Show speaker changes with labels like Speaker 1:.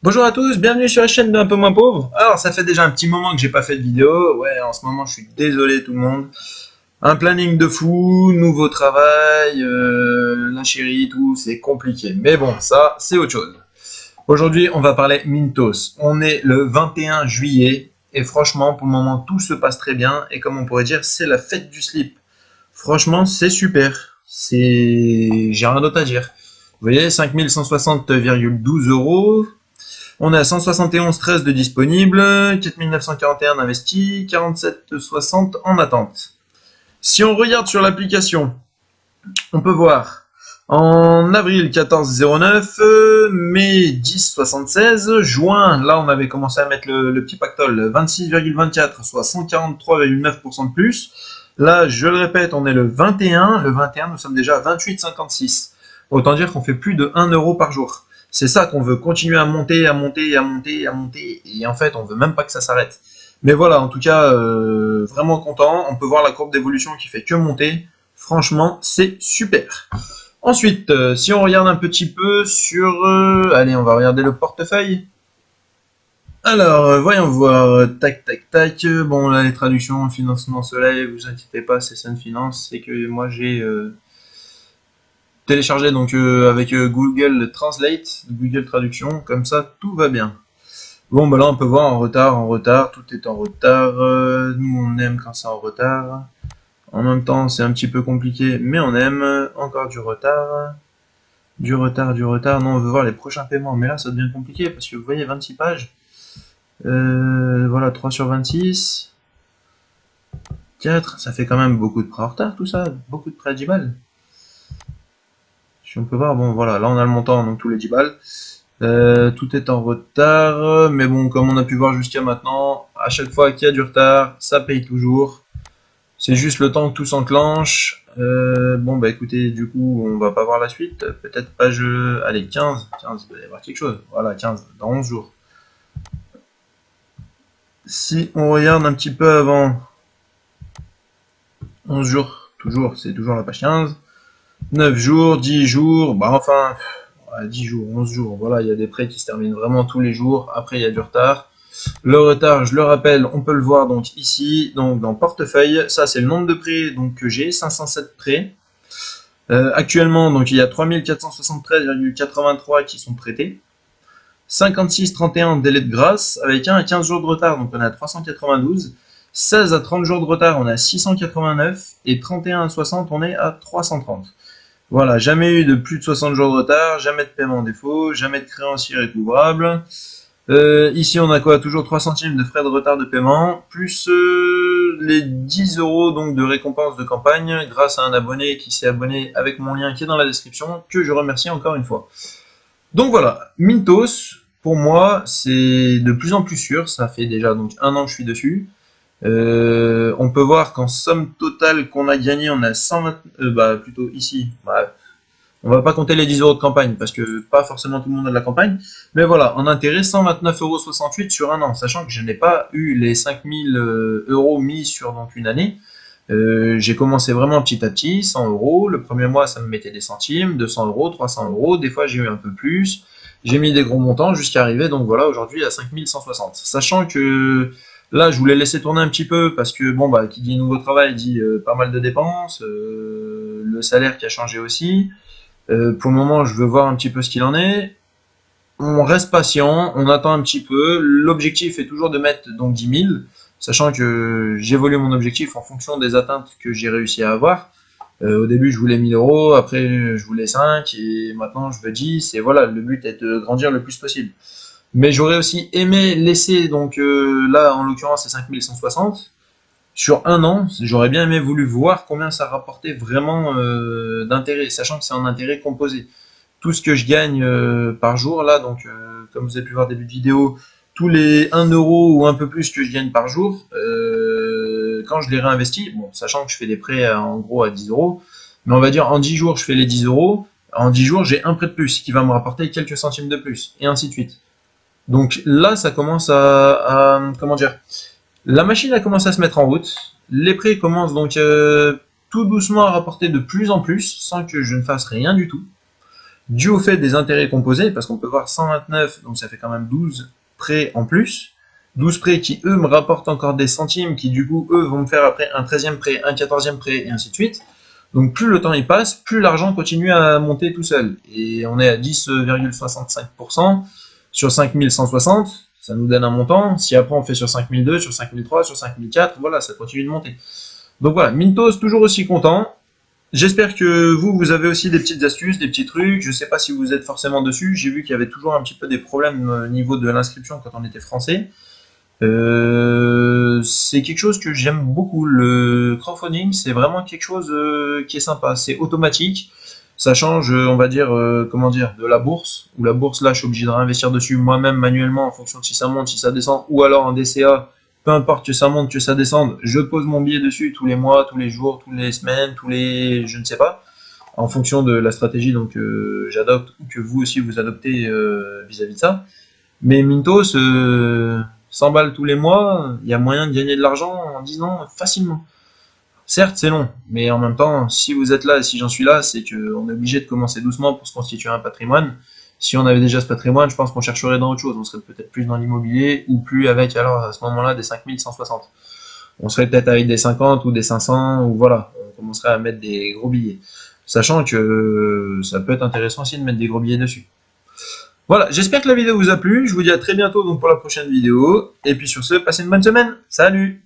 Speaker 1: Bonjour à tous, bienvenue sur la chaîne d'un peu moins pauvre. Alors ça fait déjà un petit moment que j'ai pas fait de vidéo, ouais en ce moment je suis désolé tout le monde. Un planning de fou, nouveau travail, la chérie, tout, c'est compliqué. Mais bon, ça c'est autre chose. Aujourd'hui on va parler Mintos. On est le 21 juillet et franchement pour le moment tout se passe très bien et comme on pourrait dire c'est la fête du slip. Franchement c'est super, j'ai rien d'autre à dire. Vous voyez 5160,12 euros. On a 171,13 de disponible, 4941 d'investis, 47,60 en attente. Si on regarde sur l'application, on peut voir en avril 14,09, mai 10,76, juin, là on avait commencé à mettre le petit pactole 26,24, soit 143,9% de plus. Là, je le répète, on est le 21, nous sommes déjà à 28,56. Autant dire qu'on fait plus de 1 euro par jour. C'est ça qu'on veut continuer à monter, à monter, à monter, à monter, et en fait, on veut même pas que ça s'arrête. Mais voilà, en tout cas, vraiment content. On peut voir la courbe d'évolution qui fait que monter. Franchement, c'est super. Ensuite, si on regarde un petit peu sur... allez, on va regarder le portefeuille. Alors, voyons voir. Tac, tac, tac. Bon, là, les traductions, financement soleil, vous inquiétez pas, c'est Sun Finance. C'est que moi, j'ai téléchargé donc avec Google Translate, Google Traduction. Comme ça, tout va bien. Bon, bah là, on peut voir en retard. Tout est en retard. Nous, on aime quand c'est en retard. En même temps, c'est un petit peu compliqué, mais on aime. Encore du retard. Du retard, du retard. Non, on veut voir les prochains paiements. Mais là, ça devient compliqué parce que vous voyez, 26 pages. Voilà, 3 sur 26. 4, ça fait quand même beaucoup de prêts en retard, tout ça. Beaucoup de prêts à 10 balles. Si on peut voir, bon, voilà, là, on a le montant, donc tous les 10 balles. Tout est en retard. Mais bon, comme on a pu voir jusqu'à maintenant, à chaque fois qu'il y a du retard, ça paye toujours. C'est juste le temps que tout s'enclenche. Bon, bah écoutez, du coup, on va pas voir la suite. Peut-être page... allez, 15. 15, il va y avoir quelque chose. Voilà, 15, dans 11 jours. Si on regarde un petit peu avant... 11 jours, toujours, c'est toujours la page 15. 9 jours, 10 jours, bah enfin... 10 jours, 11 jours, voilà, il y a des prêts qui se terminent vraiment tous les jours. Après, il y a du retard. Le retard, je le rappelle, on peut le voir donc ici, donc dans portefeuille. Ça, c'est le nombre de prêts donc, que j'ai, 507 prêts. Actuellement, donc il y a 3473,83 qui sont traités. 56,31 délai de grâce avec 1 à 15 jours de retard, donc on a 392. 16 à 30 jours de retard, on a 689. Et 31 à 60, on est à 330. Voilà, jamais eu de plus de 60 jours de retard, jamais de paiement en défaut, jamais de créancier recouvrable. Ici, on a quoi? Toujours 3 centimes de frais de retard de paiement, plus les 10 euros donc, de récompense de campagne grâce à un abonné qui s'est abonné avec mon lien qui est dans la description, que je remercie encore une fois. Donc voilà, Mintos, pour moi, c'est de plus en plus sûr. Ça fait déjà donc 1 an que je suis dessus. On peut voir qu'en somme totale qu'on a gagné, on a 120, bah plutôt ici, bah, on va pas compter les 10 euros de campagne parce que pas forcément tout le monde a de la campagne. Mais voilà, en intérêt, 129,68 € sur un an, sachant que je n'ai pas eu les 5000 euros mis sur donc une année. J'ai commencé vraiment petit à petit, 100 euros. Le premier mois, ça me mettait des centimes, 200 euros, 300 euros. Des fois, j'ai eu un peu plus. J'ai mis des gros montants jusqu'à arriver, donc voilà, aujourd'hui à 5160. Sachant que là, je voulais laisser tourner un petit peu parce que, bon, bah, qui dit nouveau travail dit pas mal de dépenses, le salaire qui a changé aussi. Pour le moment, je veux voir un petit peu ce qu'il en est. On reste patient, on attend un petit peu. L'objectif est toujours de mettre donc 10 000, sachant que j'évolue mon objectif en fonction des atteintes que j'ai réussi à avoir. Au début, je voulais 1000 euros, après, je voulais 5, et maintenant, je veux 10. Et voilà, le but est de grandir le plus possible. Mais j'aurais aussi aimé laisser, donc là, en l'occurrence, c'est 5160. Sur un an, j'aurais bien aimé voulu voir combien ça rapportait vraiment d'intérêt, sachant que c'est un intérêt composé. Tout ce que je gagne par jour, là, donc comme vous avez pu voir début de vidéo, tous les 1 euro ou un peu plus que je gagne par jour, quand je les réinvestis, bon, sachant que je fais des prêts en gros à 10 euros, mais on va dire en 10 jours, je fais les 10 euros, en 10 jours, j'ai un prêt de plus qui va me rapporter quelques centimes de plus, et ainsi de suite. Donc là, ça commence comment dire, la machine a commencé à se mettre en route. Les prêts commencent donc tout doucement à rapporter de plus en plus, sans que je ne fasse rien du tout. dû au fait des intérêts composés, parce qu'on peut voir 129, donc ça fait quand même 12 prêts en plus. 12 prêts qui, eux, me rapportent encore des centimes, qui, du coup, eux, vont me faire après un 13e prêt, un 14e prêt, et ainsi de suite. Donc, plus le temps y passe, plus l'argent continue à monter tout seul. Et on est à 10,65% sur 5160, ça nous donne un montant. Si après on fait sur 5002, sur 5003, sur 5004, voilà, ça continue de monter. Donc voilà, Mintos, toujours aussi content. J'espère que vous avez aussi des petites astuces, des petits trucs. Je sais pas si vous êtes forcément dessus. J'ai vu qu'il y avait toujours un petit peu des problèmes au niveau de l'inscription quand on était français. C'est quelque chose que j'aime beaucoup. Le crowdfunding, c'est vraiment quelque chose qui est sympa. C'est automatique. Ça change, on va dire, comment dire, de la bourse. Où la bourse, là, je suis obligé de réinvestir dessus moi-même manuellement en fonction de si ça monte, si ça descend. Ou alors en DCA, peu importe que ça monte, que ça descende, je pose mon billet dessus tous les mois, tous les jours, toutes les semaines, tous les, je ne sais pas, en fonction de la stratégie donc j'adopte ou que vous aussi vous adoptez vis-à-vis de ça. Mais Mintos, 100 balles tous les mois, il y a moyen de gagner de l'argent en 10 ans facilement. Certes, c'est long, mais en même temps, si vous êtes là et si j'en suis là, c'est qu'on est obligé de commencer doucement pour se constituer un patrimoine. Si on avait déjà ce patrimoine, je pense qu'on chercherait dans autre chose. On serait peut-être plus dans l'immobilier ou plus avec, alors à ce moment-là, des 5160. On serait peut-être avec des 50 ou des 500, ou voilà, on commencerait à mettre des gros billets. Sachant que ça peut être intéressant aussi de mettre des gros billets dessus. Voilà, j'espère que la vidéo vous a plu. Je vous dis à très bientôt donc pour la prochaine vidéo. Et puis sur ce, passez une bonne semaine. Salut!